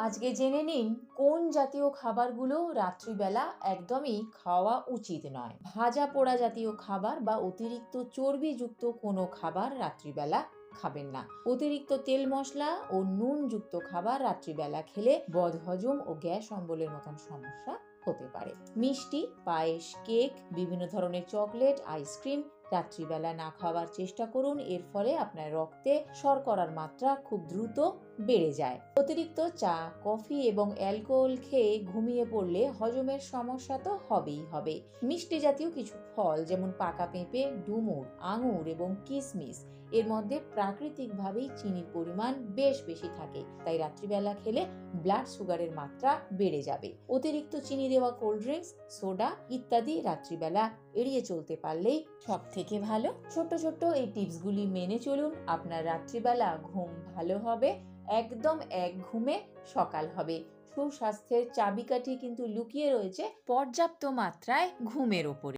আজকে জেনে নিন কোন জাতীয় খাবারগুলো রাত্রিবেলা একদমই খাওয়া উচিত নয়। ভাজা পোড়া জাতীয় খাবার বা অতিরিক্ত চর্বিযুক্ত কোনো খাবার রাত্রিবেলা খাবেন না। অতিরিক্ত তেল মশলা ও নুনযুক্ত খাবার রাত্রিবেলা খেলে বদহজম ও গ্যাস অম্বলের মতন সমস্যা হতে পারে। মিষ্টি, পায়েস, কেক, বিভিন্ন ধরনের চকলেট, আইসক্রিম রাত্রিবেলা না খাওয়ার চেষ্টা করুন। এর ফলে আপনার রক্তে শর্করার মাত্রা খুব দ্রুত বেড়ে যায়। অতিরিক্ত চা, কফি এবং অ্যালকোহল খেয়ে ঘুমিয়ে পড়লে হজমের সমস্যা তো হবেই হবে। মিষ্টি জাতীয় কিছু ফল যেমন পাকা পেঁপে, ডুমুর, আঙুর এবং কিশমিশ এর মধ্যে প্রাকৃতিকভাবেই চিনির পরিমাণ বেশ বেশি থাকে, তাই রাত্রিবেলা খেলে ব্লাড সুগারের মাত্রা বেড়ে যাবে। অতিরিক্ত চিনি দেওয়া কোল্ড ড্রিঙ্কস, সোডা ইত্যাদি রাত্রিবেলা এড়িয়ে চলতে পারলেই সব থেকে ভালো। ছোট্ট ছোট্ট এই টিপসগুলি মেনে চলুন, আপনার রাত্রিবেলা ঘুম ভালো হবে, একদম এক ঘুমে সকাল হবে। সুস্বাস্থ্যের চাবিকাঠি কিন্তু লুকিয়ে রয়েছে পর্যাপ্ত মাত্রায় ঘুমের ওপরে।